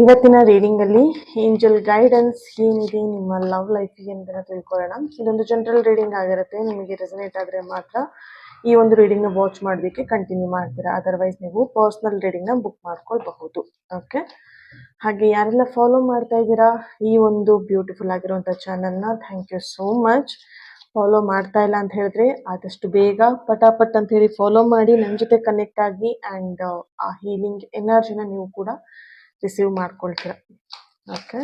ಇವತ್ತಿನ ರೀಡಿಂಗ್ ಅಲ್ಲಿ angel guidance ಏನಿದೆ ನಿಮ್ಮ ಲವ್ ಲೈಫ್ಗೆ ಅಂತ ತಿಳ್ಕೊಳ್ಳೋಣ. ಇದೊಂದು ಜನರಲ್ ರೀಡಿಂಗ್ ಆಗಿರುತ್ತೆ. ನಿಮಗೆ ರೆಸನೇಟ್ ಆದ್ರೆ ಮಾತ್ರ ಈ ಒಂದು ರೀಡಿಂಗ್ ನ ವಾಚ್ ಮಾಡೋದಕ್ಕೆ ಕಂಟಿನ್ಯೂ ಮಾಡ್ತೀರಾ. ಅದರ್ವೈಸ್ ನೀವು ಪರ್ಸನಲ್ ರೀಡಿಂಗ್ ನ ಬುಕ್ ಮಾಡ್ಕೊಳ್ಬಹುದು. ಓಕೆ, ಹಾಗೆ ಯಾರೆಲ್ಲ ಫಾಲೋ ಮಾಡ್ತಾ ಇದ್ದೀರಾ ಈ ಒಂದು ಬ್ಯೂಟಿಫುಲ್ ಆಗಿರುವಂತಹ ಚಾನಲ್ ನ, thank you so much. Follow ಮಾಡ್ತಾ ಇಲ್ಲ ಅಂತ ಹೇಳಿದ್ರೆ ಆದಷ್ಟು ಬೇಗ ಪಟಾಪಟ್ ಅಂತ ಹೇಳಿ ಫಾಲೋ ಮಾಡಿ ನನ್ನ ಜೊತೆ ಕನೆಕ್ಟ್ ಆಗಿ ಅಂಡ್ ಆ ಹೀಲಿಂಗ್ ಎನರ್ಜಿನ ನೀವು ಕೂಡ ರಿಸೀವ್ ಮಾಡ್ಕೊಳ್ತೀರಾ. Okay,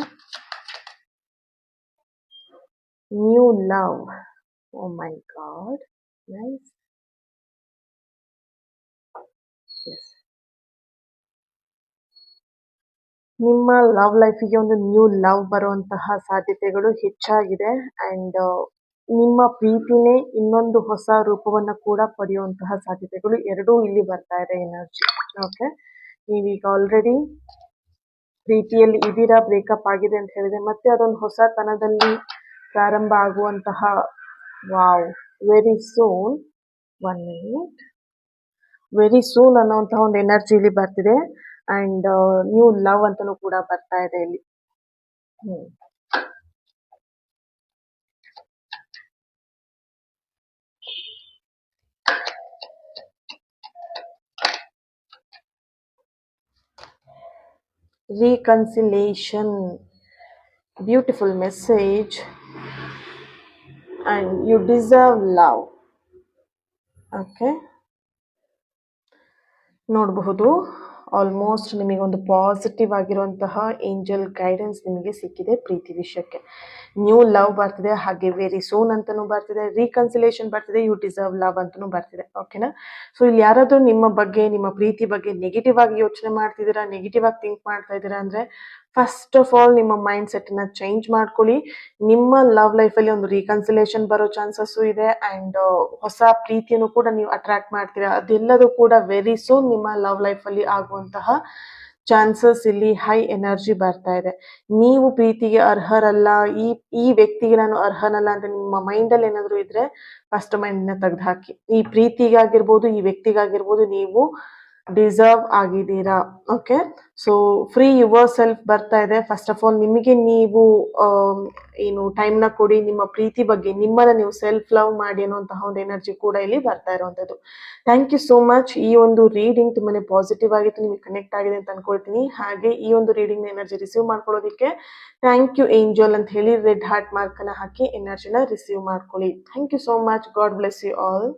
new love. Oh my god, nice. ನಿಮ್ಮ ಲವ್ ಲೈಫಿಗೆ ಒಂದು ನ್ಯೂ ಲವ್ ಬರುವಂತಹ ಸಾಧ್ಯತೆಗಳು ಹೆಚ್ಚಾಗಿದೆ ಅಂಡ್ ನಿಮ್ಮ ಪ್ರೀತಿನೇ ಇನ್ನೊಂದು ಹೊಸ ರೂಪವನ್ನ ಕೂಡ ಪಡೆಯುವಂತಹ ಸಾಧ್ಯತೆಗಳು ಎರಡೂ ಇಲ್ಲಿ ಬರ್ತಾ ಇದೆ ಎನರ್ಜಿ. ಓಕೆ, ನೀವೀಗ ಆಲ್ರೆಡಿ ಪ್ರೀತಿಯಲ್ಲಿ ಇದೀರಾ, ಬ್ರೇಕಪ್ ಆಗಿದೆ ಅಂತ ಹೇಳಿದೆ, ಮತ್ತೆ ಅದೊಂದು ಹೊಸತನದಲ್ಲಿ ಪ್ರಾರಂಭ ಆಗುವಂತಹ wow very soon, 1 minute, very soon ಅನ್ನುವಂತಹ ಒಂದು ಎನರ್ಜಿ ಇಲ್ಲಿ ಬರ್ತಿದೆ ಅಂಡ್ ನ್ಯೂ ಲವ್ ಅಂತಾನೂ ಕೂಡ ಬರ್ತಾ ಇದೆ ಇಲ್ಲಿ. Reconciliation, beautiful message, and you deserve love. Okay, ನೋಡಬಹುದು ಆಲ್ಮೋಸ್ಟ್ ನಿಮಗೆ ಒಂದು ಪಾಸಿಟಿವ್ ಆಗಿರುವಂತಹ ಏಂಜಲ್ ಗೈಡೆನ್ಸ್ ನಿಮಗೆ ಸಿಕ್ಕಿದೆ ಪ್ರೀತಿ ವಿಷಯಕ್ಕೆ. ನ್ಯೂ ಲವ್ ಬರ್ತಿದೆ, ಹಾಗೆ ವೆರಿ ಸೂನ್ ಅಂತಾನೂ ಬರ್ತಿದೆ, ರೀಕನ್ಸಿಲೇಷನ್ ಬರ್ತಿದೆ, ಯು ಡಿಸರ್ವ್ ಲವ್ ಅಂತಾನೂ ಬರ್ತಿದೆ. ಓಕೆನಾ? ಸೊ ಇಲ್ಲಿ ಯಾರಾದ್ರೂ ನಿಮ್ಮ ಬಗ್ಗೆ, ನಿಮ್ಮ ಪ್ರೀತಿ ಬಗ್ಗೆ ನೆಗೆಟಿವ್ ಆಗಿ ಯೋಚನೆ ಮಾಡ್ತಿದ್ದೀರಾ, ನೆಗೆಟಿವ್ ಆಗಿ ಥಿಂಕ್ ಮಾಡ್ತಾ ಇದ್ದೀರಾ ಅಂದ್ರೆ ಫಸ್ಟ್ ಆಫ್ ಆಲ್ ನಿಮ್ಮ ಮೈಂಡ್ ಸೆಟ್ ನ ಚೇಂಜ್ ಮಾಡ್ಕೊಳ್ಳಿ. ನಿಮ್ಮ ಲವ್ ಲೈಫ್ ಅಲ್ಲಿ ಒಂದು ರೀಕನ್ಸಿಲೇಷನ್ ಬರೋ ಚಾನ್ಸಸ್ ಇದೆ ಅಂಡ್ ಹೊಸ ಪ್ರೀತಿಯನ್ನು ಕೂಡ ನೀವು ಅಟ್ರಾಕ್ಟ್ ಮಾಡ್ತೀರಾ. ಅದೆಲ್ಲದೂ ಕೂಡ ವೆರಿ ಸೂನ್ ನಿಮ್ಮ ಲವ್ ಲೈಫ್ ಅಲ್ಲಿ ಆಗುವಂತಹ ಚಾನ್ಸಸ್ ಇಲ್ಲಿ ಹೈ ಎನರ್ಜಿ ಬರ್ತಾ ಇದೆ. ನೀವು ಪ್ರೀತಿಗೆ ಅರ್ಹರಲ್ಲ, ಈ ವ್ಯಕ್ತಿಗೆ ನಾನು ಅರ್ಹನಲ್ಲ ಅಂತ ನಿಮ್ಮ ಮೈಂಡ್ ಅಲ್ಲಿ ಏನಾದ್ರು ಇದ್ರೆ ಫಸ್ಟ್ ಮೈಂಡ್ ನ ತೆಗೆದು ಹಾಕಿ. ಈ ಪ್ರೀತಿಗಾಗಿರ್ಬೋದು, ಈ ವ್ಯಕ್ತಿಗಾಗಿರ್ಬೋದು, ನೀವು ಡಿಸರ್ವ್ ಆಗಿದ್ದೀರಾ. Okay, so free your self ಬರ್ತಾ ಇದೆ. ಫಸ್ಟ್ ಆಫ್ ಆಲ್ ನಿಮಗೆ ನೀವು ಏನು ಟೈಮ್ ನ ಕೊಡಿ, ನಿಮ್ಮ ಪ್ರೀತಿ ಬಗ್ಗೆ ನಿಮ್ಮನ್ನ ನೀವು ಸೆಲ್ಫ್ ಲವ್ ಮಾಡಿ ಅನ್ನುವಂತಹ ಒಂದು ಎನರ್ಜಿ ಕೂಡ ಇಲ್ಲಿ ಬರ್ತಾ ಇರುವಂತದ್ದು. Thank you so much. ಈ ಒಂದು ರೀಡಿಂಗ್ ತುಂಬಾನೇ ಪಾಸಿಟಿವ್ ಆಗಿತ್ತು, ನಿಮಗೆ ಕನೆಕ್ಟ್ ಆಗಿದೆ ಅಂತ ಅನ್ಕೊಳ್ತೀನಿ. ಹಾಗೆ ಈ ಒಂದು ರೀಡಿಂಗ್ ಎನರ್ಜಿ ರಿಸೀವ್ ಮಾಡ್ಕೊಳ್ಳೋದಕ್ಕೆ ಥ್ಯಾಂಕ್ ಯು ಏಂಜಲ್ ಅಂತ ಹೇಳಿ ರೆಡ್ ಹಾರ್ಟ್ ಮಾರ್ಕ್ ಅನ್ನ ಹಾಕಿ ಎನರ್ಜಿನ ರಿಸೀವ್ ಮಾಡ್ಕೊಳ್ಳಿ. Thank you so much. God bless you all.